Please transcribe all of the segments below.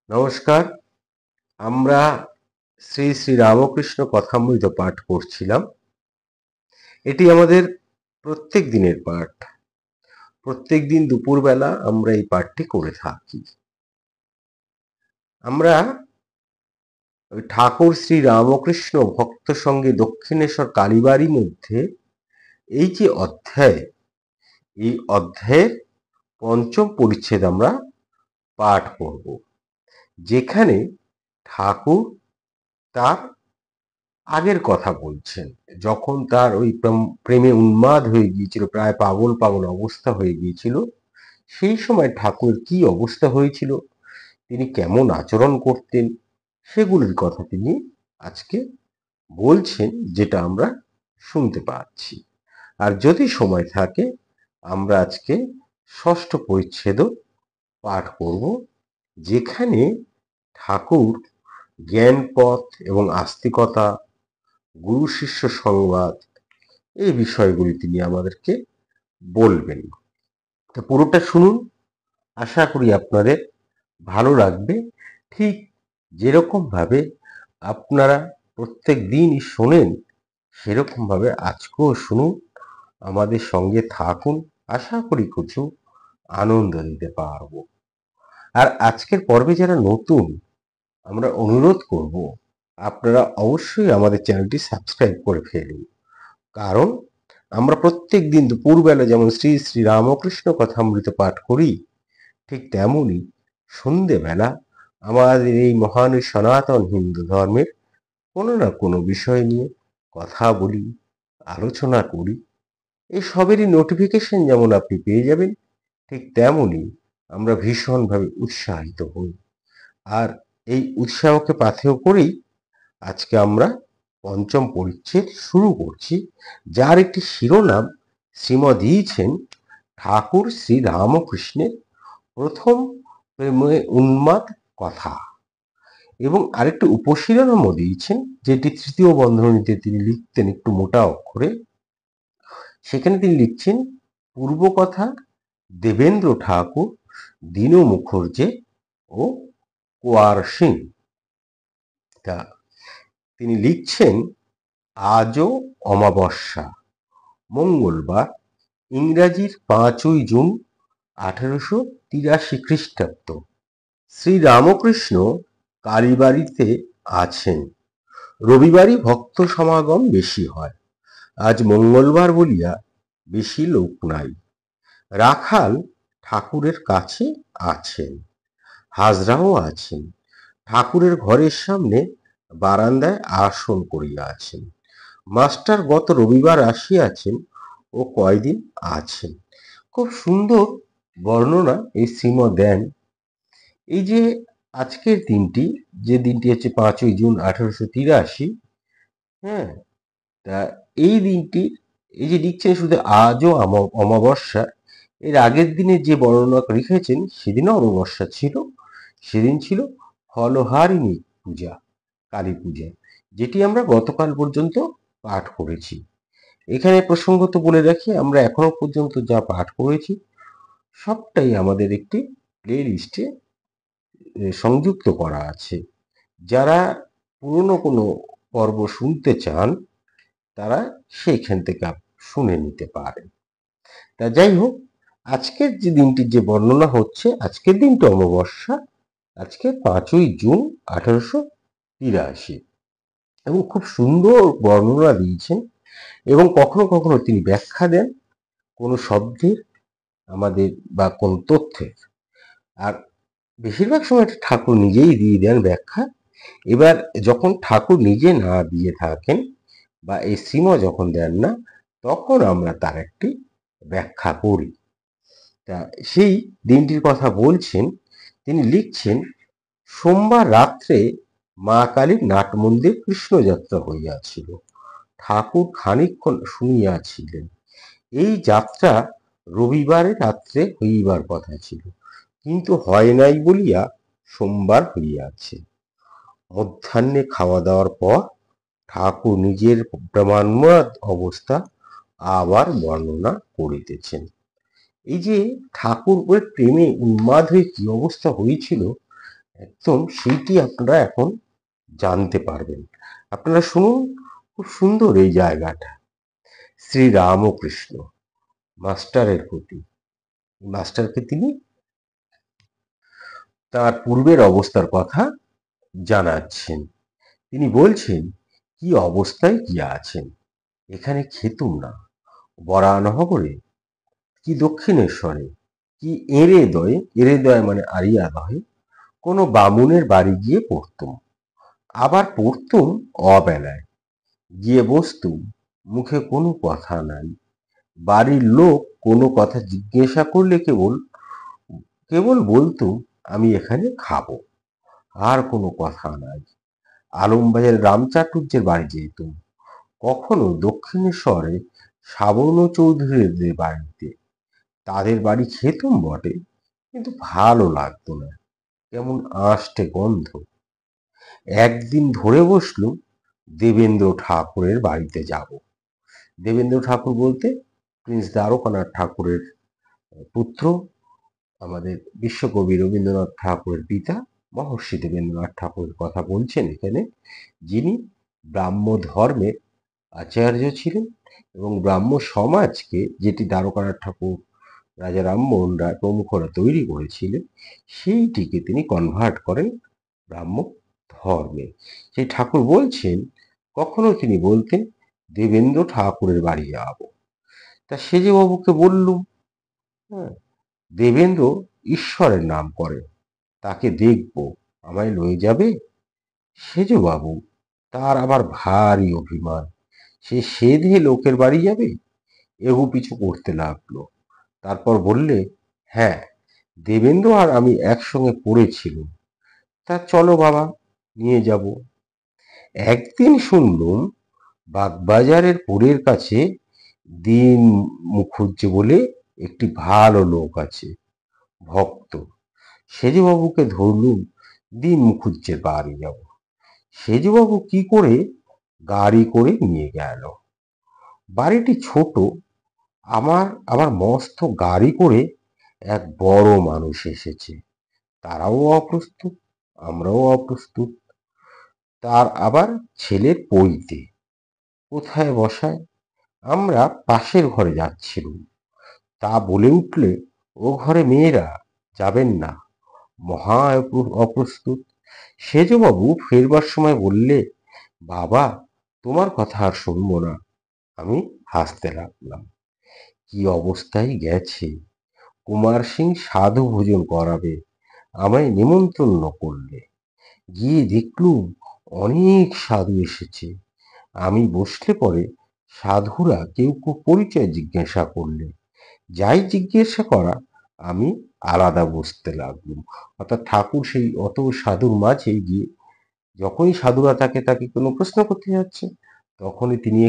নমস্কার। আমরা শ্রী শ্রী রামকৃষ্ণ কথামৃত পাঠ করছিলাম। এটি আমাদের প্রত্যেক দিনের পাঠ। প্রত্যেক দিন দুপুরবেলা আমরা এই পাঠটি করে থাকি। আমরা ওই ঠাকুর শ্রী রামকৃষ্ণ ভক্ত সঙ্গে দক্ষিণেশ্বর কালীবাড়ির মধ্যে এই যে অধ্যায়, এই অধ্যায়ের পঞ্চম পরিচ্ছেদ আমরা পাঠ করব, যেখানে ঠাকুর তার আগের কথা বলছেন। যখন তার ওই প্রেমে উন্মাদ হয়ে গিয়েছিল, প্রায় পাগল পাগল অবস্থা হয়ে গিয়েছিল, সেই সময় ঠাকুর কি অবস্থা হয়েছিল, তিনি কেমন আচরণ করতেন, সেগুলির কথা তিনি আজকে বলছেন, যেটা আমরা শুনতে পাচ্ছি। আর যদি সময় থাকে আমরা আজকে ষষ্ঠ পরিচ্ছেদও পাঠ করব, যেখানে ঠাকুর জ্ঞানপথ এবং আস্তিকতা, গুরু শিষ্য সংবাদ, এই বিষয়গুলি তিনি আমাদেরকে বলবেন। তো পুরোটা শুনুন, আশা করি আপনাদের ভালো লাগবে। ঠিক যেরকম ভাবে আপনারা প্রত্যেক দিনই শোনেন, সেরকম ভাবে আজকেও শুনুন, আমাদের সঙ্গে থাকুন, আশা করি কিছু আনন্দ দিতে পারবো। আর আজকের পর্বে যারা নতুন, আমরা অনুরোধ করব আপনারা অবশ্যই আমাদের চ্যানেলটি সাবস্ক্রাইব করে ফেলুন। কারণ আমরা প্রত্যেক দিন দুপুরবেলা যেমন শ্রী শ্রী রামকৃষ্ণ কথামৃত পাঠ করি, ঠিক তেমনই সন্ধেবেলা আমাদের এই মহান সনাতন হিন্দু ধর্মের কোনো না কোনো বিষয় নিয়ে কথা বলি, আলোচনা করি। এই সবেরই নোটিফিকেশন যেমন আপনি পেয়ে যাবেন, ঠিক তেমনই আমরা ভীষণভাবে উৎসাহিত হই। আর এই উৎসাহকে পাথেয় করেই আজকে আমরা পঞ্চম পরিচ্ছেদ শুরু করছি, যার একটি শিরোনাম শ্রীমৎ দিয়েছেন ঠাকুর শ্রী রামকৃষ্ণের প্রথম প্রেমে উন্মাদ কথা, এবং আরেকটি উপশিরোনামও দিয়েছেন, যেটি তৃতীয় বন্ধনীতে তিনি লিখতেন একটু মোটা অক্ষরে। সেখানে তিনি লিখছেন পূর্ব কথা দেবেন্দ্র ঠাকুর, দীন মুখর্জি ও কুয়ার সিং। তা তিনি লিখছেন, আজও অমাবস্যা, মঙ্গলবার, ইংরাজির 5ই জুন 1883 খ্রিস্টাব্দ। শ্রী রামকৃষ্ণ কালীবাড়িতে আছেন। রবিবারই ভক্ত সমাগম বেশি হয়, আজ মঙ্গলবার বলিয়া বেশি লোক নাই। রাখাল ঠাকুরের কাছে আছেন, হাজরাও আছেন। ঠাকুরের ঘরের সামনে বারান্দায় আসন করিয়া আছেন। মাস্টার গত রবিবার আসিয়াছেন ও কয়দিন আছেন। খুব সুন্দর বর্ণনা এই শ্রীমৎ দেন। এই যে আজকের দিনটি, যে দিনটি হচ্ছে 5ই জুন 1883, হ্যাঁ, তা এই দিনটি, এই যে লিখছেন শুধু আজও অমাবস্যা, এর আগের দিনে যে বর্ণনা লিখেছেন সেদিনও অমাবস্যা ছিল। সেদিন ছিল ফলহারিণী পূজা, কালী পূজা, যেটি আমরা গতকাল পর্যন্ত পাঠ করেছি। এখানে প্রসঙ্গত বলে রাখি, আমরা এখনো পর্যন্ত যা পাঠ করেছি সবটাই আমাদের একটি প্লে লিস্টে সংযুক্ত করা আছে। যারা পুরনো কোনো পর্ব শুনতে চান, তারা সেইখান থেকে শুনে নিতে পারেন। তা যাই হোক, আজকের যে দিনটির যে বর্ণনা হচ্ছে, আজকের দিনটা অমাবস্যা, আজকে 5ই জুন 1883, এবং খুব সুন্দর বর্ণনা দিয়েছেন। এবং কখনো কখনো তিনি ব্যাখ্যা দেন কোনো শব্দের আমাদের বা কোন তথ্যের। আর বেশিরভাগ সময় ঠাকুর নিজেই দিয়ে দেন ব্যাখ্যা। এবার যখন ঠাকুর নিজে না দিয়ে থাকেন বা এই শ্রীমৎ যখন দেন না, তখন আমরা তার একটি ব্যাখ্যা করি। তা সেই দিনটির কথা বলছেন, তিনি লিখছেন, সোমবার রাত্রে মা কালীর নাটমন্দির কৃষ্ণযাত্রা হইয়াছিল। ঠাকুর খানিকক্ষণ শুনিয়াছিলেন। এই যাত্রা রবিবারে রাত্রে হইবার কথা ছিল, কিন্তু হয় নাই বলিয়া সোমবার হইয়াছে। মধ্যাহ্নে খাওয়া দাওয়ার পর ঠাকুর নিজের প্রমাণময় অবস্থা আবার বর্ণনা করিতেছেন। এই যে ঠাকুর প্রেমে উন্মাদ হয়ে কি অবস্থা হয়েছিল, একদম সেইটি আপনারা এখন জানতে পারবেন। আপনারা শুনুন, খুব সুন্দর এই জায়গাটা। শ্রী রামকৃষ্ণ মাস্টারের প্রতি, মাস্টারকে তিনি তার পূর্বের অবস্থার কথা জানাচ্ছেন। তিনি বলছেন, কি অবস্থায় কি আছেন, এখানে খেতুম না, বরানগরে কি দক্ষিণেশ্বরে, কি এঁড়েদয়ে, এঁড়েদয় মানে আড়িয়াদহে কোনো বামুনের বাড়ি গিয়ে পড়তুম। আবার পড়তুম অবেলায়, গিয়ে বসতুম, মুখে কোনো কথা নাই। বাড়ির লোক কোনো কথা জিজ্ঞাসা করলে কেবল কেবল বলতুম, আমি এখানে খাবো, আর কোনো কথা নাই। আলমবাজার রামচাটুর্যের বাড়ি যেতুম, কখনো দক্ষিণেশ্বরে শ্রাবণ চৌধুরীদের বাড়িতে। তাদের বাড়ি খেতুম বটে, কিন্তু ভালো লাগতো না, কেমন আষ্টে গন্ধ। একদিন ধরে বসলুম দেবেন্দ্র ঠাকুরের বাড়িতে যাব। দেবেন্দ্র ঠাকুর বলতে প্রিন্স দ্বারকানাথ ঠাকুরের পুত্র, আমাদের বিশ্বকবি রবীন্দ্রনাথ ঠাকুরের পিতা মহর্ষি দেবেন্দ্রনাথ ঠাকুরের কথা বলছেন এখানে, যিনি ব্রাহ্ম ধর্মের আচার্য ছিলেন এবং ব্রাহ্ম সমাজকে, যেটি দ্বারকানাথ ঠাকুর, রাজা রামমোহন রায় প্রমুখরা তৈরি করেছিলেন, সেইটিকে তিনি কনভার্ট করেন ব্রাহ্ম ধর্মে। সেই ঠাকুর বলছেন, কখনো তিনি বলতেন দেবেন্দ্র ঠাকুরের বাড়ি যাব। তা সেজবাবুকে বললুম, হ্যাঁ, দেবেন্দ্র ঈশ্বরের নাম করে, তাকে দেখব, আমায় লয়ে যাবে? সেজবাবু, তার আবার ভারী অভিমান, সে সেধে লোকের বাড়ি যাবে। এগু পিছু করতে লাগলো, তারপর বললে, হ্যাঁ, দেবেন্দ্র আর আমি একসঙ্গে পড়েছিলুম, তা চলো বাবা, নিয়ে যাব। একদিন শুনলুম বাগবাজারের পুরের কাছে দীন মুখুজ্জে বলে একটি ভালো লোক আছে, ভক্ত। সেজবাবুকে ধরলুম দীন মুখুজ্জের বাড়ি যাব। সেজবাবু কি করে গাড়ি করে নিয়ে গেল। বাড়িটি ছোট, আমার আবার মস্ত গাড়ি করে এক বড় মানুষ এসেছে। তারাও অপ্রস্তুত, আমরাও অপ্রস্তুত। তার আবার ছেলের পৈতে, কোথায় বসায়? আমরা পাশের ঘরে যাচ্ছিলুম, তা বলে উঠলে, ও ঘরে মেয়েরা যাবেন না, মহা অপ্রস্তুত। সেজবাবু ফেরবার সময় বললে, বাবা, তোমার কথা আর শুনবো না। আমি হাসতে লাগলাম। কি অবস্থায় গেছে! কুমার সিং সাধু ভোজন করাবে, আমায় নিমন্ত্রণ করলে। গিয়ে দেখলুম অনেক সাধু এসেছে। আমি বসলে পরে সাধুরা কেউ কেউ পরিচয় জিজ্ঞাসা করলে। যাই জিজ্ঞাসা করা, আমি আলাদা বসতে লাগলুম। অর্থাৎ ঠাকুর সেই অত সাধুর মাঝে গিয়ে যখনই সাধুরা তাকে কোনো প্রশ্ন করতে যাচ্ছে, তখনই তিনি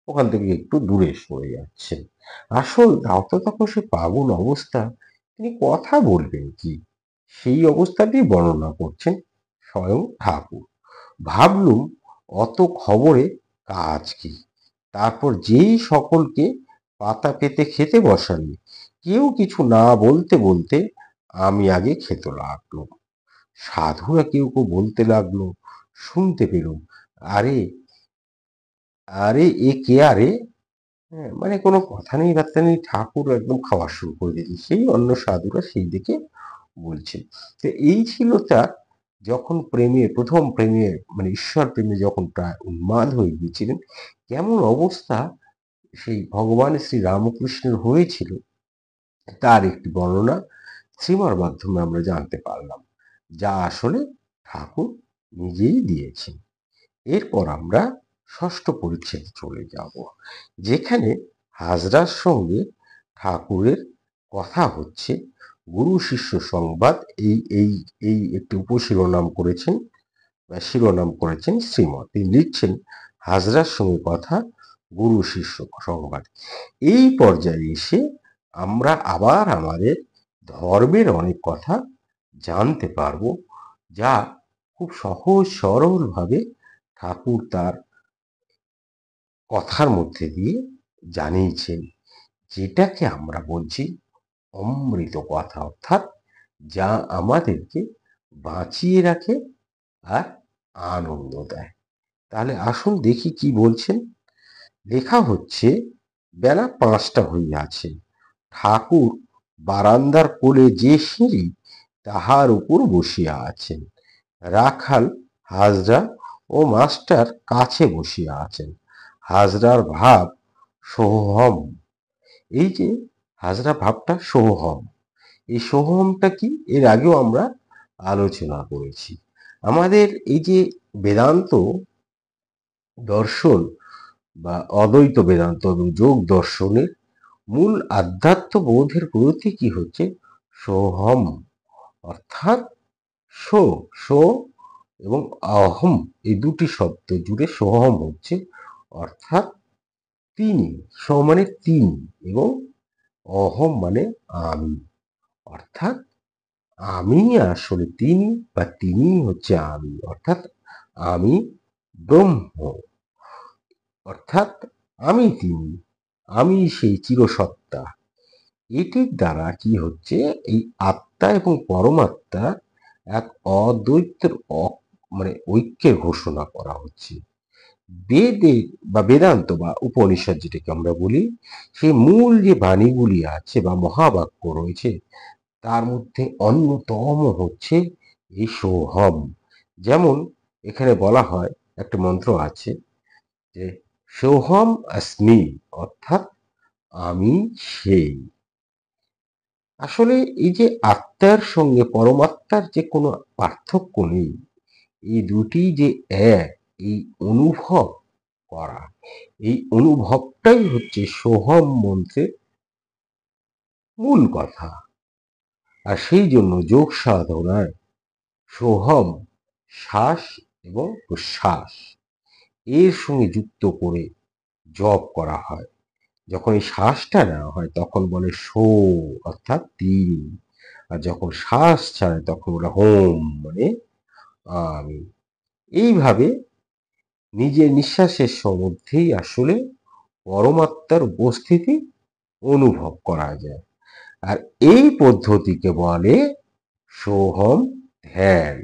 ওখান থেকে একটু দূরে সরে যাচ্ছেন। আসল তাও তো তখন সে পাগল অবস্থা, তিনি কথা বলবেন কি, সেই অবস্থাটি বর্ণনা করছেন স্বয়ং ঠাকুর। ভাবলুম অত খবরে কাজ কি। তারপর যেই সকলকে পাতা পেতে খেতে বসালি, কেউ কিছু না বলতে বলতে আমি আগে খেতে লাগলো। সাধুরা কেউ কেউ বলতে লাগলো, শুনতে পেলুম, আরে আরে এ কে আরে, হ্যাঁ, মানে কোনো কথা নেই বার্তা নেই, ঠাকুর একদম খাওয়া শুরু করে দিয়েছে। সেই অন্য সাধুরা সেই দিকে বলছে। তো এই ছিল তার, যখন প্রথম প্রেমে মানে ঈশ্বর প্রেমে যখন প্রায় উন্মাদ হয়ে গিয়েছিলেন, কেমন অবস্থা সেই ভগবান শ্রী রামকৃষ্ণের হয়েছিল, তার একটি বর্ণনা সিনেমার মাধ্যমে আমরা জানতে পারলাম, যা আসলে ঠাকুর নিজেই দিয়েছেন। এরপর আমরা ষষ্ঠ পরিচ্ছেদে চলে যাব, যেখানে হাজরার সঙ্গে ঠাকুরের কথা হচ্ছে। গুরু শিষ্য সংবাদ, এই এই এই একটি উপশিরোনাম করেছেন বা শিরোনাম করেছেন শ্রীমৎ। তিনি লিখছেন, হাজরার সঙ্গে কথা, গুরু শিষ্য সংবাদ। এই পর্যায়ে এসে আমরা আবার আমাদের ধর্মের অনেক কথা জানতে পারবো, যা খুব সহজ সরল ভাবে ঠাকুর তার কথার মধ্যে দিয়ে জানিয়েছেন, যেটাকে আমরা বলছি অমৃত কথা, অর্থাৎ যা আমাদেরকে বাঁচিয়ে রাখে আর আনন্দ দেয়। তাহলে আসুন দেখি কি বলছেন। লেখা হচ্ছে, বেলা 5টা হইয়াছে, ঠাকুর বারান্দার কোলে যে সিঁড়ি তাহার উপর বসিয়া আছেন। রাখাল, হাজরা ও মাস্টার কাছে বসিয়া আছেন। হাজরার ভাব সোহম। এই যে হাজরা ভাবটা সোহম, এই সোহমটা কি এর আগেও আমরা আলোচনা করেছি। আমাদের এই যে বেদান্ত দর্শন বা অদ্বৈত বেদান্ত এবং যোগ দর্শনের মূল আধ্যাত্ম বোধের প্রতীকই হচ্ছে সোহম, অর্থাৎ সো সো এবং অহম, এই দুটি শব্দ জুড়ে সোহম হচ্ছে অর্থাৎ তিনি। সো মানে তিনি এবং অহম মানে আমি, অর্থাৎ আমি আসলে তিনি বা তিনি হচ্ছে আমি, অর্থাৎ আমি ব্রহ্ম, অর্থাৎ আমি তিনি, আমি সেই চিরসত্তা। এটির দ্বারা কি হচ্ছে, এই আত্মা এবং পরমাত্মা এক অদ্বৈতের মানে ঐক্যের ঘোষণা করা হচ্ছে। বেদে বা বেদান্ত বা উপনিষদ যেটাকে আমরা বলি, সেই মূল যে বাণীগুলি আছে বা মহাবাক্য রয়েছে তার মধ্যে অন্যতম হচ্ছে এই সোহম। যেমন এখানে বলা হয়, একটা মন্ত্র আছে যে সোহম अस्मि, অর্থাৎ আমি সেই। আসলে এই যে আত্মার সঙ্গে পরমাত্মার যে কোনো পার্থক্য নেই, এই দুটি যে এক, এই অনুভব করা, এই অনুভবটাই হচ্ছে সোহম মন্ত্রের মূল কথা। আর সেই জন্য যোগ সাধনায় সোহম শ্বাস এবং প্রশ্বাস এর সঙ্গে যুক্ত করে জপ করা হয়। যখন এই শ্বাসটা নেওয়া হয় তখন বলে সো, অর্থাৎ তিনি, আর যখন শ্বাস ছাড়ে তখন বলে হোম, মানে আমি। এইভাবে নিজের নিঃশ্বাসের মধ্যেই আসলে পরমাত্মার উপস্থিতি অনুভব করা যায়। আর এই পদ্ধতিকে বলে সোহম ধ্যান,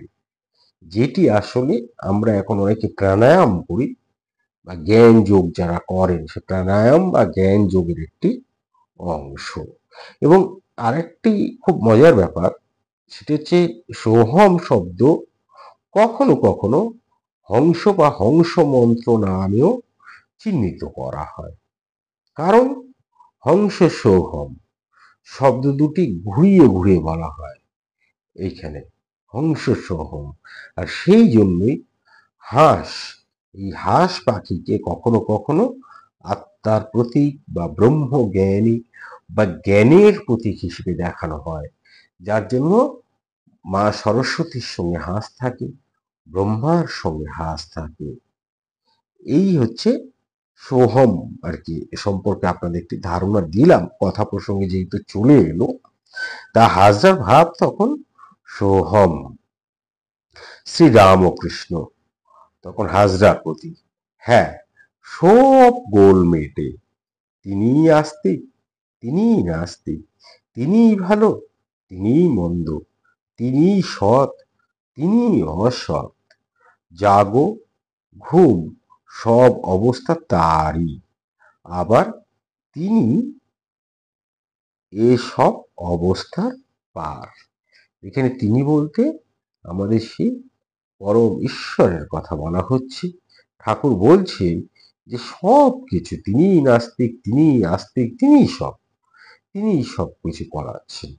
যেটি আসলে আমরা এখন অনেকে প্রাণায়াম করি বা জ্ঞান যোগ যারা করেন, সে প্রাণায়াম বা জ্ঞান যোগের একটি অংশ। এবং আরেকটি খুব মজার ব্যাপার, সেটা হচ্ছে সোহম শব্দ কখনো কখনো হংস বা হংস মন্ত্র নামেও চিহ্নিত করা হয়। কারণ হংস সোহম শব্দ দুটি ঘুরিয়ে ঘুরিয়ে বলা হয় এইখানে, হংস সোহম। আর সেই জন্যই হাঁস, এই হাঁস পাখিকে কখনো কখনো আত্মার প্রতীক বা ব্রহ্ম জ্ঞানী বা জ্ঞানের প্রতীক হিসেবে দেখানো হয়, যার জন্য মা সরস্বতীর সঙ্গে হাঁস থাকে, ব্রহ্মার সঙ্গে হাঁস থাকে। এই হচ্ছে সোহম আর কি সম্পর্কে আপনাদের একটি ধারণা দিলাম, কথা প্রসঙ্গে যেহেতু চলে এলো। তা হাজরার ভাব তখন সোহম। শ্রী রামকৃষ্ণ তখন হাজরার প্রতি, হ্যাঁ, সব গোল মেটে, তিনিই আস্তিক, তিনিই নাস্তিক, তিনিই ভালো, তিনিই মন্দ, তিনিই সৎ, তিনিই অসৎ, জাগো ঘুম সব অবস্থা তারই, আবার তিনি এসব অবস্থার পার। এখানে তিনি বলতে আমাদের সেই পরম ঈশ্বরের কথা বলা হচ্ছে। ঠাকুর বলছেন যে সব কিছু, তিনিই নাস্তিক, তিনিই আস্তিক, তিনিই সব কিছু করাচ্ছেন,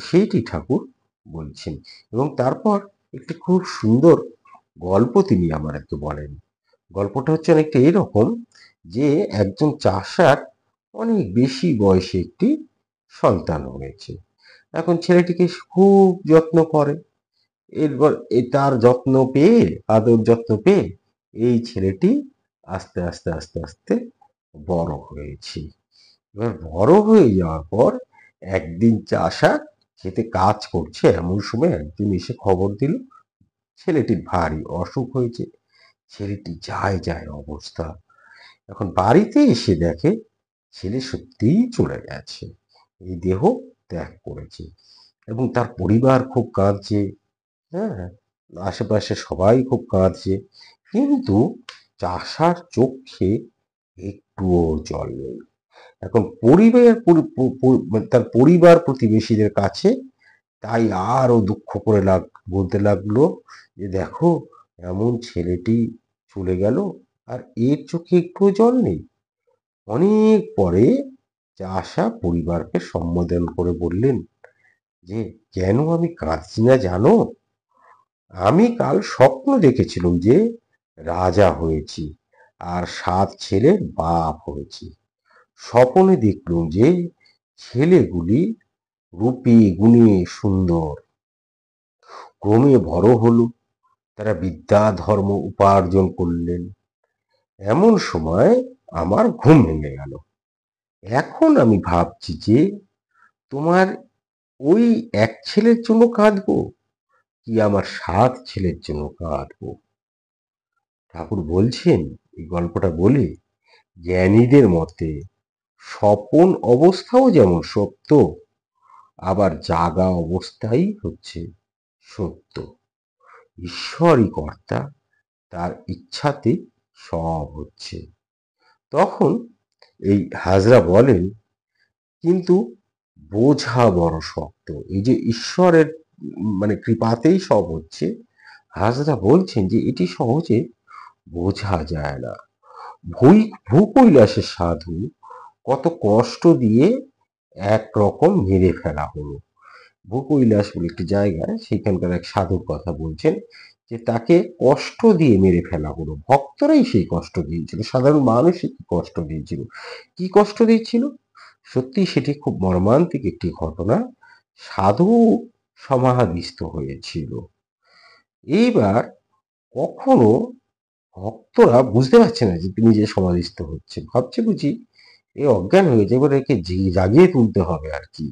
সেইটি ঠাকুর বলছেন। এবং তারপর একটি খুব সুন্দর গল্প তিনি আমাদেরকে বলেন। গল্পটা হচ্ছে অনেকটা এরকম যে একজন চাষার অনেক বেশি বয়সে একটি সন্তান হয়েছে। এখন ছেলেটিকে খুব যত্ন করে। এরপর তার যত্ন পেয়ে, আদর যত্ন পেয়ে এই ছেলেটি আস্তে আস্তে আস্তে আস্তে বড় হয়েছে। এবার বড় হয়ে যাওয়ার পর একদিন চাষা খেতে কাজ করছে, এমন সময় একজন এসে খবর দিল ছেলেটির ভারী অসুখ হয়েছে। ছেলেটি যায় যায় অবস্থা। এখন বাড়িতে এসে দেখে ছেলে সত্যিই চলে গেছে, এই দেহ ত্যাগ করেছে। এবং তার পরিবার খুব কাঁদছে, হ্যাঁ, আশেপাশে সবাই খুব কাঁদছে, কিন্তু চাষার চোখে একটুও জল নেই। এখন মানে তার পরিবার প্রতিবেশীদের কাছে তাই আরো দুঃখ করে বলতে লাগলো যে দেখো, এমন ছেলেটি চলে গেল, আর এর চোখে একটুও জল নেই। অনেক পরে চাষা পরিবারকে সম্বোধন করে বললেন যে কেন আমি কাঁদছি না জানো? আমি কাল স্বপ্ন দেখেছিলাম যে রাজা হয়েছি আর 7 ছেলের বাপ হয়েছি। স্বপনে দেখলুম যে ছেলেগুলি রূপে গুণে সুন্দর, ক্রমে বড় হলো, তারা বিদ্যা ধর্ম উপার্জন করলেন। এমন সময় আমার ঘুম ভেঙে গেল। এখন আমি ভাবছি যে তোমার ওই এক ছেলের জন্য কাঁদবো, কি আমার 7 ছেলের জন্য কাঁদবো। ঠাকুর বলছেন এই গল্পটা বলে, জ্ঞানীদের মতে স্বপন অবস্থাও যেমন সত্য, আবার জাগা অবস্থাই হচ্ছে সত্য। ঈশ্বরই কর্তা, তার ইচ্ছাতে সব হচ্ছে। তখন এই হাজরা বলেন, কিন্তু বোঝা বড় শক্ত। এই যে ঈশ্বরের মানে কৃপাতেই সব হচ্ছে, হাজরা বলছেন যে এটি সহজে বোঝা যায় না। ভূকৈলাসের সাধু কত কষ্ট দিয়ে একরকম মেরে ফেলা হলো। ভূকৈলাস বলে একটি জায়গায়, সেখানকার এক সাধুর কথা বলছেন যে তাকে কষ্ট দিয়ে মেরে ফেলা হলো। ভক্তরাই সেই কষ্ট দিয়েছিল, সাধারণ মানুষই কষ্ট দিয়েছিল। কি কষ্ট দিয়েছিল? সত্যি সেটি খুব মর্মান্তিক একটি ঘটনা। সাধু সমাধিস্থ হয়েছিল। এইবার কখনো ভক্তরা বুঝতে পারছে না যে তিনি যে সমাধিস্থ হচ্ছে, ভাবছে বুঝি এ অজ্ঞান হয়ে যাবে, এবার একে জাগিয়ে তুলতে হবে আর কি।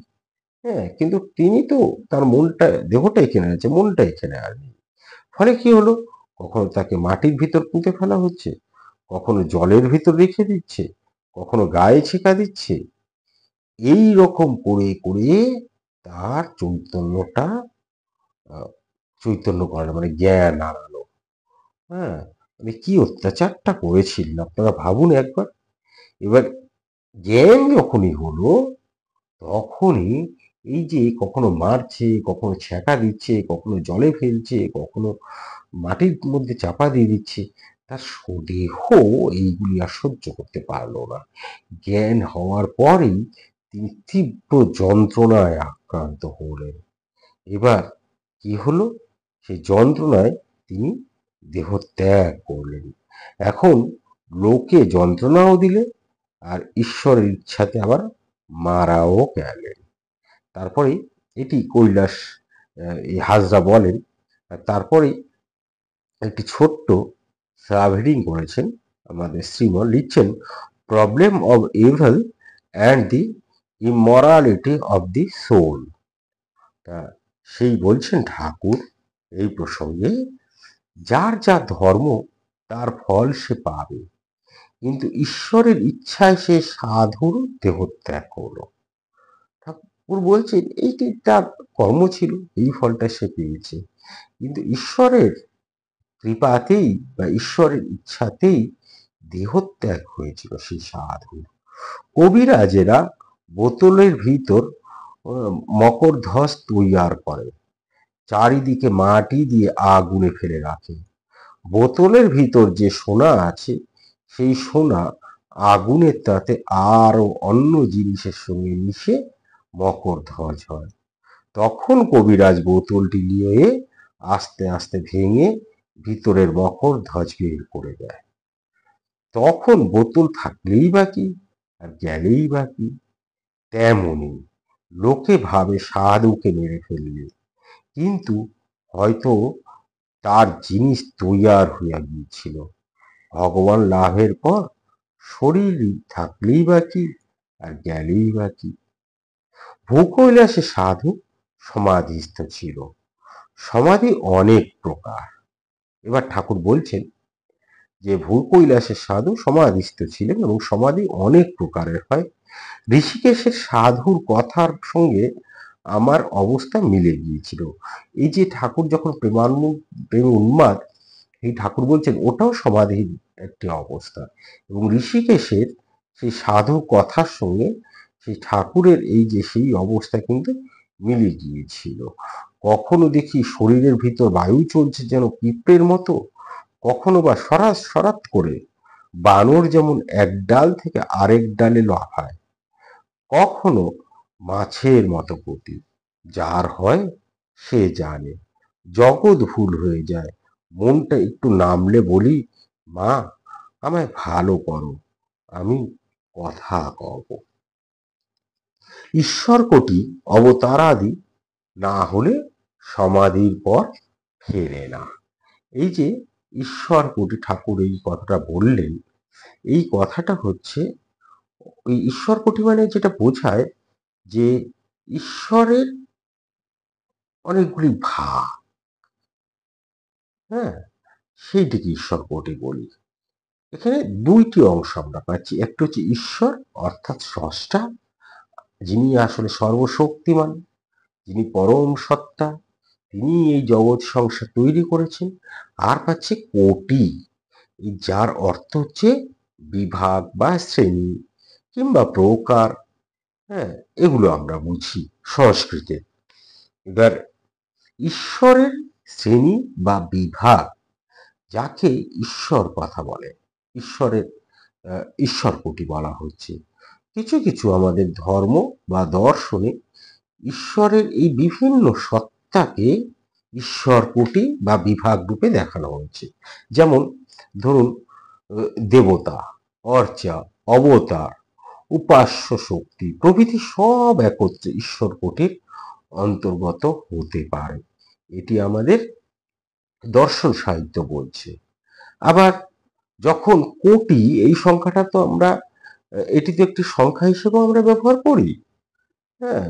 হ্যাঁ, কিন্তু তিনি তো, তার মনটা, দেহটা এখানে আছে, মনটা এখানে আর নেই। ফলে কি হলো, কখনো তাকে মাটির ভিতর পুঁতে ফেলা হচ্ছে, কখনো জলের ভিতর রেখে দিচ্ছে, কখনো গায়ে ছেঁকা দিচ্ছে। এই রকম করে করে তার চৈতন্যটা চৈতন্য করানো মানে জ্ঞান আনানো। হ্যাঁ, মানে কি অত্যাচারটা করেছিলেন আপনারা ভাবুন একবার। এবার জ্ঞান যখনই হলো, তখনই এই যে কখনো মারছে, কখনো ছ্যাঁকা দিচ্ছে, কখনো জলে ফেলছে, কখনো মাটির মধ্যে চাপা দিয়ে দিচ্ছে, তার দেহ এইগুলি আর সহ্য করতে পারলো না। জ্ঞান হওয়ার পরেই তিনি তীব্র যন্ত্রণায় আক্রান্ত হলেন। এবার কি হলো, সেই যন্ত্রণায় তিনি দেহ ত্যাগ করলেন। এখন লোকে যন্ত্রণাও দিলে, আর ঈশ্বরের ইচ্ছাতে আবার মারাও গেলেন। তারপরে এটি কৈলাস এই হাজরা বলেন। তারপরে একটি ছোট্ট সাবহেডিং করেছেন আমাদের শ্রীমন, লিখছেন problem of evil and the immorality of the soul. তা সেই বলছেন ঠাকুর এই প্রসঙ্গে, যার যা ধর্ম তার ফল সে পাবে, কিন্তু ঈশ্বরের ইচ্ছায় সে সাধুর দেহত্যাগ করলো। ঠাকুর বলছেন এইটি তার কর্ম ছিল, এই ফলটা সে পেয়েছে, কিন্তু ঈশ্বরের কৃপাতেই বা ঈশ্বরের ইচ্ছাতেই দেহত্যাগ হয়েছিল সেই সাধু। কবিরাজেরা বোতলের ভিতর মকরধ্বজ তৈয়ার করে, চারিদিকে মাটি দিয়ে আগুনে ফেলে রাখে। বোতলের ভিতর যে সোনা আছে, সেই সোনা আগুনের তাতে আরো অন্য জিনিসের সঙ্গে মিশে মকরধ্বজ হয়। তখন কবিরাজ বোতলটি নিয়ে আস্তে আস্তে ভেঙে ভিতরের মকরধ্বজ বের করে দেয়। তখন বোতল থাকলেই বা কি, আর গেলেই বা কি। তেমনি লোকে ভাবে সাধুকে মেরে ফেললে, কিন্তু হয়তো তার জিনিস তৈয়ার হইয়া গিয়েছিল। ভগবান লাভের পর শরীর থাকলেই বা কি, আর গেলেই বা কি। ভূকৈলাসে সাধু সমাধিস্থ ছিল। সমাধি অনেক প্রকার। এবার ঠাকুর বলছেন যে ভূকৈলাসের সাধু সমাধিস্থ ছিলেন এবং সমাধি অনেক প্রকারের হয়। ঋষিকেশের সাধুর কথার সঙ্গে আমার অবস্থা মিলে গিয়েছিল। এই যে ঠাকুর যখন প্রেমে উন্মাদ, এই ঠাকুর বলছেন ওটাও সমাধির একটি অবস্থা। এবং ঋষিকেশের সেই সাধু কথার সঙ্গে সেই ঠাকুরের এই যে সেই অবস্থা কিন্তু মিলে গিয়েছিল। কখনো দেখি শরীরের ভিতর বায়ু চলছে যেন পিঁপড়ের মতো, কখনো বা সরাত সরাত করে বানর যেমন এক ডাল থেকে আরেক ডালে লাফায়, কখনো মাছের মতো গতি। যার হয় সে জানে। জগৎ ভুল হয়ে যায়, মনটা একটু নামলে বলি, মা আমায় ভালো করো, আমি কথা কব। ঈশ্বর কোটি অবতারাদি না হলে সমাধির পর ফেরে না। এই যে ঈশ্বর কোটি ঠাকুর এই কথাটা বললেন, এই কথাটা হচ্ছে ওই ঈশ্বর কোটি মানে যেটা বোঝায় যে ঈশ্বরের অনেকগুলি ভাগ, হ্যাঁ, সেইটিকে ঈশ্বর কোটি বলি। এখানে দুইটি অংশ আমরা পাচ্ছি, একটা হচ্ছে ঈশ্বর অর্থাৎ স্রষ্টা, যিনি আসলে সর্বশক্তিমান, যিনি পরম সত্তা, তিনি এই জগৎ সংসার তৈরি করেছেন। আর পাচ্ছে কোটি, এই যার অর্থ হচ্ছে বিভাগ বা শ্রেণী কিংবা প্রকার, হ্যাঁ, এগুলো আমরা বুঝি সংস্কৃতে। এবার ঈশ্বরের শ্রেণী বা বিভাগ, যাকে ঈশ্বর কথা বলে, ঈশ্বরের ঈশ্বর কোটি বলা হচ্ছে। কিছু কিছু আমাদের ধর্ম বা দর্শনে ঈশ্বরের এই বিভিন্ন সত্তাকে ঈশ্বর কোটি বা বিভাগ রূপে দেখানো হয়েছে। যেমন ধরুন দেবতা, অর্চা, অবতার, উপাস্য শক্তি প্রভৃতি সব একত্রে ঈশ্বর কোটির অন্তর্গত হতে পারে, এটি আমাদের দর্শন সাহিত্য বলছে। আবার যখন কোটি এই সংখ্যাটা তো আমরা এটি তো একটি সংখ্যা হিসেবেও আমরা ব্যবহার করি, হ্যাঁ,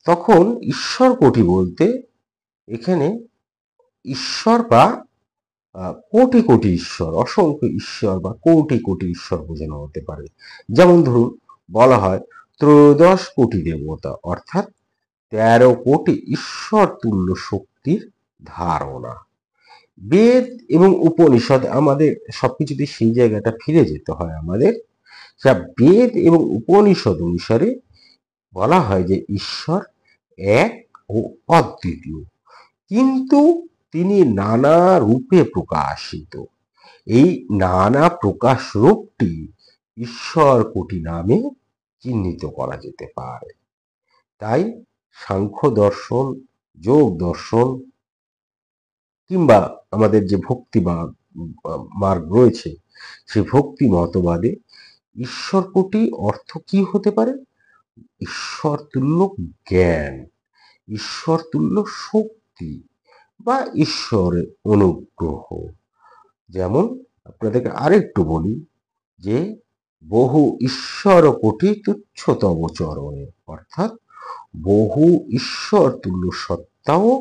তখন ঈশ্বর কোটি বলতে এখানে ঈশ্বর বা কোটি কোটি ঈশ্বর, অসংখ্য ঈশ্বর বা কোটি কোটি ঈশ্বর বোঝানো হতে পারে। যেমন ধরুন বলা হয় ত্রয়োদশ কোটি দেবতা, অর্থাৎ 13 কোটি ঈশ্বর তুল্য শক্তির ধারণা। বেদ এবং উপনিষদ, আমাদের সবকিছুতে সেই জায়গাটা ফিরে যেতে হয় আমাদের। যা বেদ এবং উপনিষদ অনুসারে বলা হয় যে ঈশ্বর এক ও অদ্বিতীয়, কিন্তু তিনি নানা রূপে প্রকাশিত। এই নানা প্রকাশ রূপটি ঈশ্বর কোটি নামে চিহ্নিত করা যেতে পারে। তাই সাংখ্য দর্শন, যোগ দর্শন কিংবা আমাদের যে ভক্তি মার্গ রয়েছে, সেই ভক্তি মতবাদে ঈশ্বর কোটি অর্থ কি হতে পারে? ঈশ্বর তুল্য জ্ঞান, ঈশ্বর তুল্য শক্তি বা ঈশ্বরের অনুগ্রহ। যেমন আপনাদেরকে আরেকটু বলি যে বহু ঈশ্বর কোটি তুচ্ছ তব চরণে, অর্থাৎ বহু ঈশ্বর তুল্য সত্তাও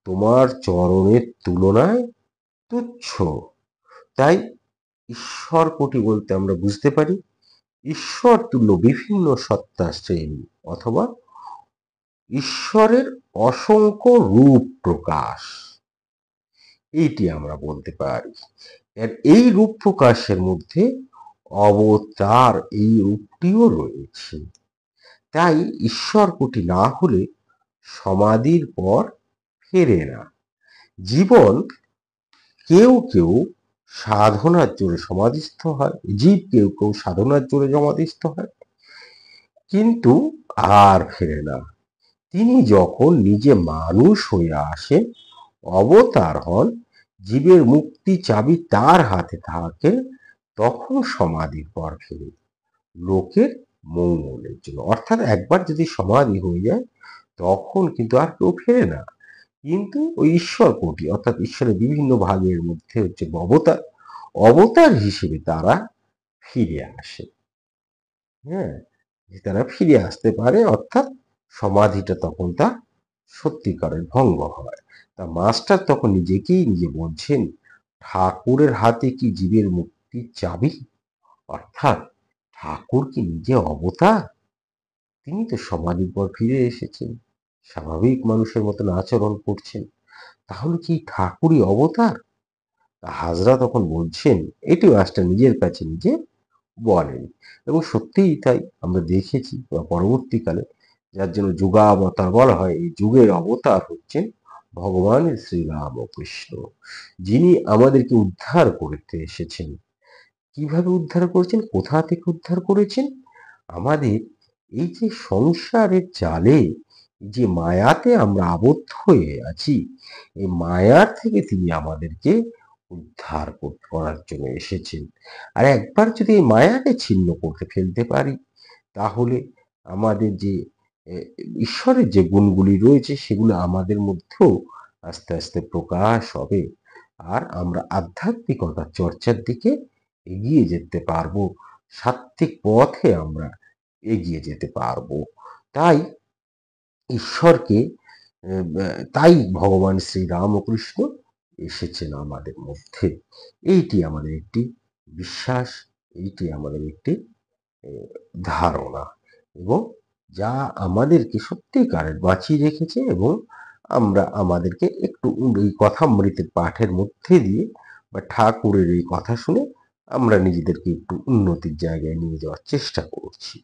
তোমার চরণের তুলনায় তুচ্ছ। তাই ঈশ্বর কোটি বলতে আমরা বুঝতে পারি ঈশ্বর তুল্য বিভিন্ন সত্তা শ্রেণী অথবা ঈশ্বরের অসংখ্য রূপ প্রকাশ, এইটি আমরা বলতে পারি। এই রূপ প্রকাশের মধ্যে অবতার এই রূপটিও রয়েছে। তাই ঈশ্বর কোটি না হলে সমাধির পর ফেরে না। জীবন কেউ কেউ সাধনার জোরে সমাধিস্থ হয়, জীব কেউ কেউ সাধনার জোরে সমাধিস্থ হয়, কিন্তু আর ফেরে না। তিনি যখন নিজে মানুষ হয়ে আসেন, অবতার হন, জীবের মুক্তি চাবি তার হাতে থাকে, তখন সমাধির পর ফেরে লোকের মঙ্গলের জন্য। অর্থাৎ একবার যদি সমাধি হয়ে যায় তখন কিন্তু আর কেউ ফেরে না, কিন্তু ওই ঈশ্বর কোটি অর্থাৎ ঈশ্বরের বিভিন্ন ভাগের মধ্যে হচ্ছে অবতার, অবতার হিসেবে তারা ফিরে আসে। হ্যাঁ, তারা ফিরে আসতে পারে, অর্থাৎ সমাধিটা তখন তার সত্যিকারের ভঙ্গ হয়। তা মাস্টার তখন নিজেকেই নিজে বলছেন, ঠাকুরের হাতে কি জীবের মুক্তির চাবি? অর্থাৎ ঠাকুর কি নিজে অবতার? তিনি তো সমাধির পর ফিরে এসেছেন, স্বাভাবিক মানুষের মতন আচরণ করছেন, তাহলে কি ঠাকুরই অবতার? হাজরা তখন বলছেন, এটি মাস্টার নিজের কাছে নিজে বলেন, এবং সত্যিই তাই আমরা দেখেছি বা পরবর্তীকালে, যার জন্য যুগাবতার বলা হয়। এই যুগের অবতার হচ্ছেন ভগবান শ্রীরামকৃষ্ণ, যিনি আমাদেরকে উদ্ধার করতে এসেছেন। কিভাবে উদ্ধার করেছেন, কোথা থেকে উদ্ধার করেছেন? আমাদের এই যে সংসারের জালে, যে মায়াতে আমরা আবদ্ধ হয়ে আছি, এই মায়ার থেকে তিনি আমাদেরকে উদ্ধার করার জন্য এসেছেন। আর একবার যদি এই মায়াকে ছিন্ন করতে ফেলতে পারি, তাহলে আমাদের যে এ, ঈশ্বরের যে গুণগুলি রয়েছে, সেগুলো আমাদের মধ্যেও আস্তে আস্তে প্রকাশ হবে। আর আমরা আধ্যাত্মিকতার চর্চার দিকে এগিয়ে যেতে পারবো, সাত্ত্বিক পথে আমরা এগিয়ে যেতে পারবো। তাই ঈশ্বরকে তাই ভগবান শ্রীরামকৃষ্ণ এসেছেন আমাদের মধ্যে। এইটি আমাদের একটি বিশ্বাস, এইটি আমাদের একটি ধারণা, এবং যা আমাদেরকে সত্যিকারের বাঁচিয়ে রেখেছে। এবং আমরা আমাদেরকে একটু এই কথামৃতের পাঠের মধ্যে দিয়ে বা ঠাকুরের এই কথা শুনে আমরা নিজেদেরকে একটু উন্নতির জায়গায় নিয়ে যাওয়ার চেষ্টা করছি।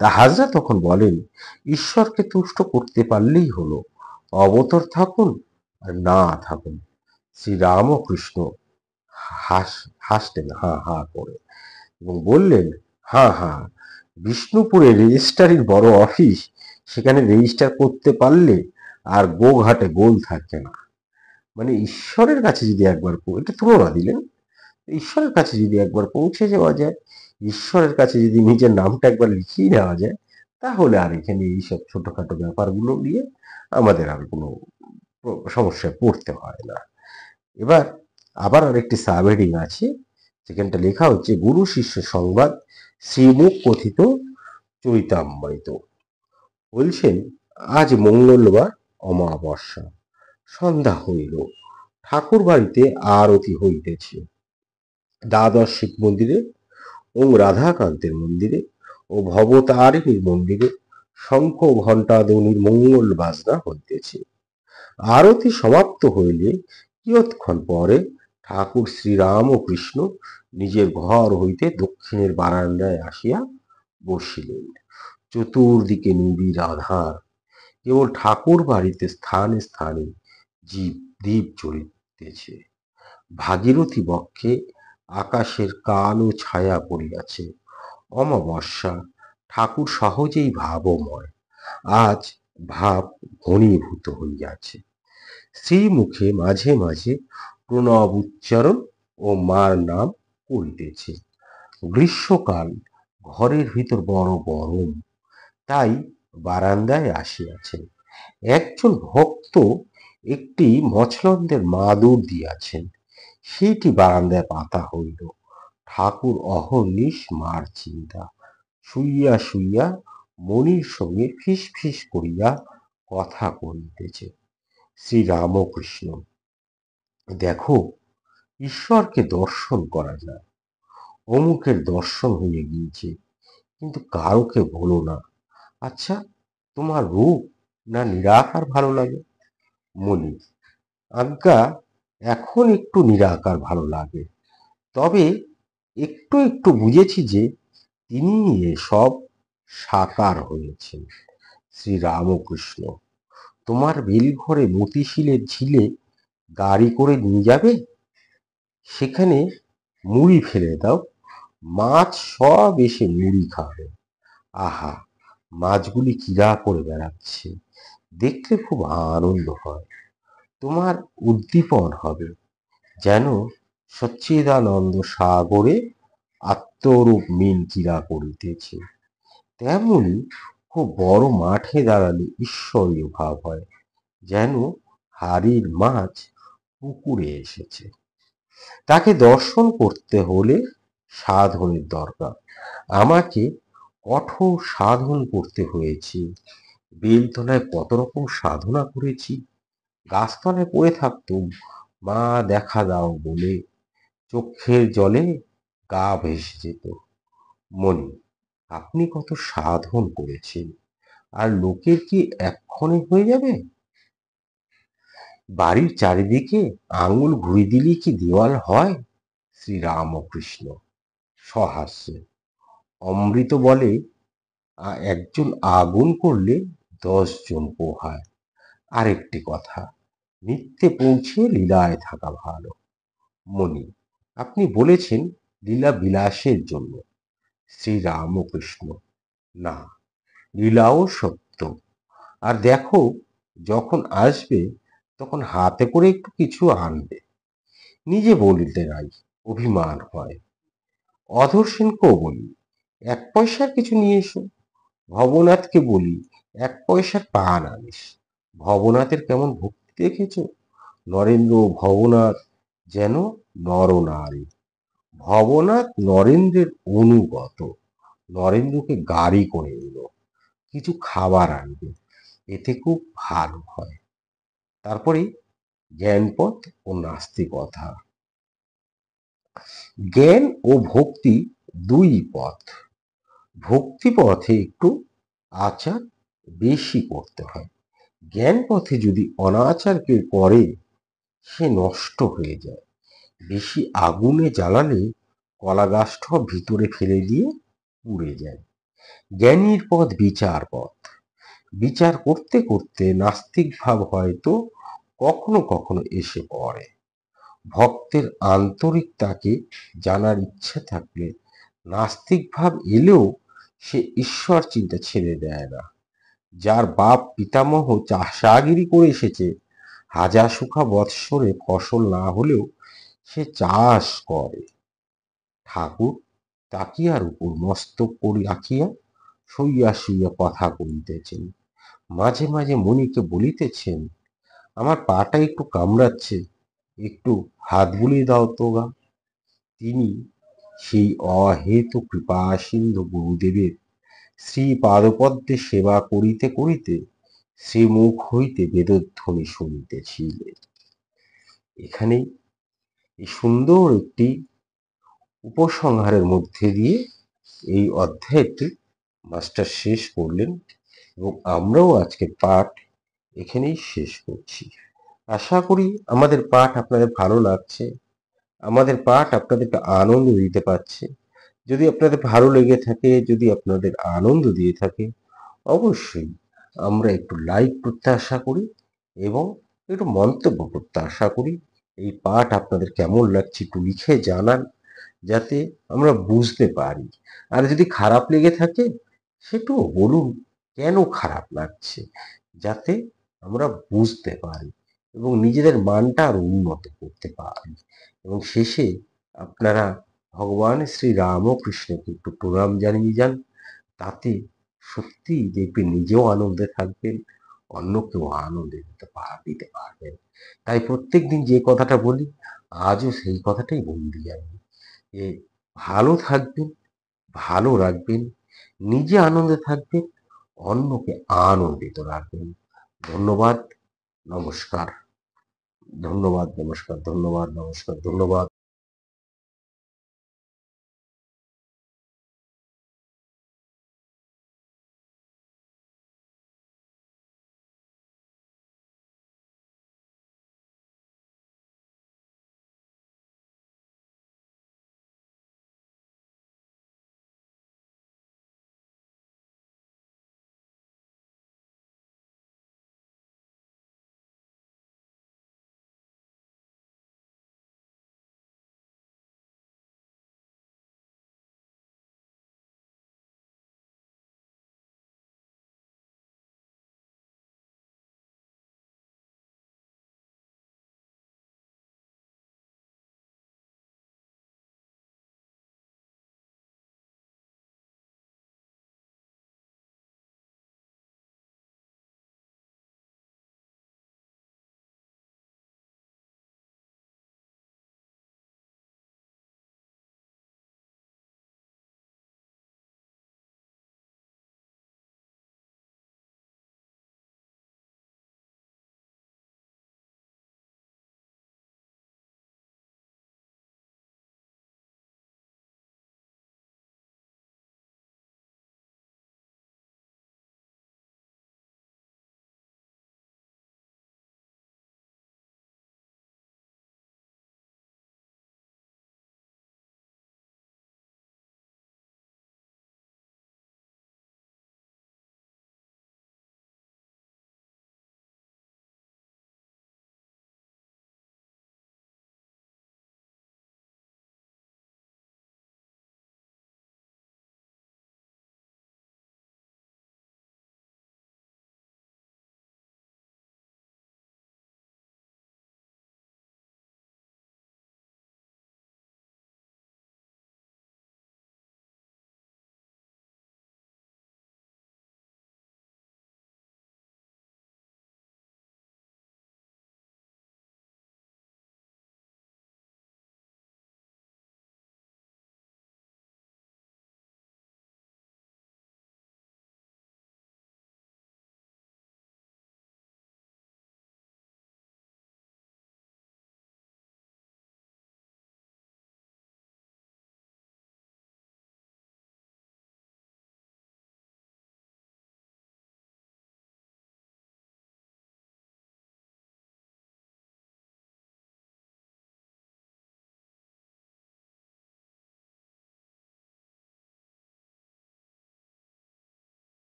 তা হাজরা তখন বলেন, ঈশ্বরকে তুষ্ট করতে পারলেই হলো, অবতর থাকুন আর না থাকুন। শ্রীরামকৃষ্ণ হাসলেন হা হা করে, এবং বললেন, হা হা, বিষ্ণুপুরে রেজিস্ট্রারির বড় অফিস, সেখানে রেজিস্টার করতে পারলে আর গোঘাটে গোল থাকে না। মানে ঈশ্বরের কাছে যদি একবার, এটা তুলনা দিলেন, ঈশ্বরের কাছে যদি একবার পৌঁছে যাওয়া যায়, ঈশ্বরের কাছে যদি নিজের নামটা একবার লিখিয়ে নেওয়া যায়, তাহলে আর এখানে এইসব ছোটখাটো ব্যাপারগুলো নিয়ে আমাদের আর কোনো সমস্যায় পড়তে হয় না। এবার আবার আরেকটি সাবহেডিং আছে, যেখানটা লেখা হচ্ছে গুরু শিষ্য সংবাদ, শ্রীমুখ কথিত চরিতামৃত। বলছেন, আজ মঙ্গলবার, অমাবস্যা, সন্ধ্যা হইল, ঠাকুর বাড়িতে আরতি হইতেছে। দ্বাদশ শিব মন্দিরে ও রাধাকান্তের মন্দিরে ও ভবতারিণীর মন্দিরে শঙ্খ ঘণ্টা ধ্বনির মঙ্গল বাজনা হইতেছে। আরতি সমাপ্ত হইলে কিয়ৎক্ষণ পরে ঠাকুর শ্রীরামকৃষ্ণ নিজের ঘর হইতে দক্ষিণের বারান্দায় আসিয়া বসিলেন। চতুর্দিকে নিবিড় আধার, কেবল ঠাকুর বাড়িতে স্থানে স্থানে দ্বীপ জ্বলিতেছে। ভাগীরথী বক্ষে আকাশের কালো ছায়া পড়িয়াছে। অমাবস্যা, ঠাকুর সহজেই ভাবময়, আজ ভাব ঘনীভূত হইয়াছে। শ্রীমুখে মাঝে মাঝে প্রণব উচ্চারণ ও মার নাম করিতেছে। গ্রীষ্মকাল, ঘরের ভিতর বড় গরম, তাই বারান্দায় আসিয়াছেন। একজন ভক্ত একটি মছলন্দের মাদুর দিয়াছেন, সেইটি বারান্দায় পাতা হইল। ঠাকুর অহর্নিশ মার চিন্তা, শুইয়া শুইয়া মনির সঙ্গে ফিস ফিস করিয়া কথা কহিতেছে। শ্রীরামকৃষ্ণ, দেখো, ঈশ্বরকে দর্শন করা যায়। অমুকের দর্শন হয়ে গিয়েছে, কিন্তু কাউকে বলো না। আচ্ছা, তোমার রূপ না নিরাকার ভালো লাগে? মনি, আজ্ঞা, এখন একটু নিরাকার ভালো লাগে, তবে একটু একটু বুঝেছি যে তিনি এসব সাকার হয়েছেন। শ্রীরামকৃষ্ণ, তোমার বেলঘরে মতিশিলের ঝিলে গাড়ি করে নিয়ে যাবে, সেখানে মুড়ি ফেলে দাও, মাছ সব এসে মুড়ি খাবে। আহা, মাছগুলি কিরা করে বেড়াচ্ছে, দেখলে খুব আনন্দ হয়, তোমার উদ্দীপন হবে, যেন সচ্চিদানন্দ সাগরে আত্মরূপ মিন কিরা করিতেছে। তেমনি খুব বড় মাঠে দাঁড়ালে ঈশ্বরীয় ভাব হয়, যেন হাড়ির মাছ পুকুরে এসেছে। তাকে দর্শন করতে হলে সাধনের দরকার। আমাকে কঠোর সাধন করতে হয়েছে। বেলতলায় কত রকম সাধনা করেছি, গাছতলায় পড়ে থাকতুম মা দেখা দাও বলে, চোখের জলে গা ভেসে যেত। মনি, আপনি কত সাধন করেছেন, আর লোকের কি এক্ষণে হয়ে যাবে? বাড়ির চারিদিকে আঙুল ঘুরি দিলেই কি দেওয়াল হয়? শ্রীরামকৃষ্ণ সহাস্যে অমৃত বলে, একজন আগুন করলে 10 জন পোহায়। আরেকটি কথা, নিত্যে পৌঁছে লীলায় থাকা ভালো। মণি, আপনি বলেছেন লীলা বিলাসের জন্য। শ্রীরামকৃষ্ণ না, লীলাও সত্য। আর দেখো, যখন আসবে তখন হাতে করে একটু কিছু আনবে। নিজে বলিতে নাই, অভিমান হয়। অধর সেনকেও বলি, 1 পয়সার কিছু নিয়ে এসো। ভবনাথকে বলি, 1 পয়সার পান আনিস। ভবনাথের কেমন ভক্তি দেখেছ? নরেন্দ্র ও ভবনাথ যেন নরনারী। ভবনাথ নরেন্দ্রের অনুগত। নরেন্দ্রকে গাড়ি করে নিল, কিছু খাবার আনবে, এতে খুব ভালো হয়। তারপরে জ্ঞানপথ ও নাস্তিকতা। জ্ঞান ও ভক্তি দুই পথ। ভক্তি পথে একটু আচার বেশি করতে হয়। জ্ঞান পথে যদি অনাচার কেউ করে, সে নষ্ট হয়ে যায়। বেশি আগুনে জ্বালালে কলা গাছটা ভিতরে ফেলে দিয়ে পুড়ে যায়। জ্ঞানীর পথ বিচার পথ। বিচার করতে করতে নাস্তিক ভাব হয়তো কখনো কখনো এসে পড়ে। ভক্তের আন্তরিকতাকে জানার ইচ্ছা থাকলে নাস্তিক ভাব এলেও সে ঈশ্বর চিন্তা ছেড়ে দেয় না। যার বাপ পিতামহ চাষাগিরি করে এসেছে, হাজার সুখা বৎসরে ফসল না হলেও সে চাষ করে। ঠাকুর তাকিয়ার উপর মস্তক করি রাখিয়া শুইয়া শুইয়া কথা কহিতেছেন। মাঝে মাঝে মণিকে বলিতেছেন, আমার পাটা একটু কামড়াচ্ছে, একটু হাত বুলিয়ে দাও তো গা। তিনি সেই অহেতু কৃপাসিন্ধু গুরুদেবের শ্রী পাদপদ্মে সেবা করিতে করিতে শ্রীমুখ হইতে বেদধ্বনি শুনিতেছিলেন। এখানেই এই সুন্দর একটি উপসংহারের মধ্যে দিয়ে এই অধ্যায়টি মাস্টার শেষ করলেন, এবং আমরাও আজকের পাঠ এখানেই শেষ করছি। আশা করি আমাদের পাঠ আপনাদের ভালো লাগছে, আমাদের পাঠ আপনাদেরকে আনন্দ দিতে পারছে। যদি আপনাদের ভালো লেগে থাকে, যদি আপনাদের আনন্দ দিয়ে থাকে, অবশ্যই আমরা একটু লাইক করতে আশা করি এবং একটু মন্তব্য করতে আশা করি। এই পাঠ আপনাদের কেমন লাগছে একটু লিখে জানান, যাতে আমরা বুঝতে পারি। আর যদি খারাপ লেগে থাকে সেটাও বলুন, কেন খারাপ লাগছে, যাতে আমরা বুঝতে পারি এবং নিজেদের মানটা আরো উন্নত করতে পারি। এবং শেষে আপনারা ভগবান শ্রী রামকৃষ্ণকে একটু প্রণাম জানিয়ে যান। তাতে সত্যি দেখবেন নিজেও আনন্দে থাকবেন, অন্যকেও আনন্দে দিতে পারবেন। তাই প্রত্যেকদিন যে কথাটা বলি, আজও সেই কথাটাই বলি আমি, যে ভালো থাকবেন, ভালো রাখবেন, নিজে আনন্দে থাকবেন, অন্যকে আনন্দিত রাখবেন। ধন্যবাদ, নমস্কার। ধন্যবাদ, নমস্কার, ধন্যবাদ, নমস্কার, ধন্যবাদ।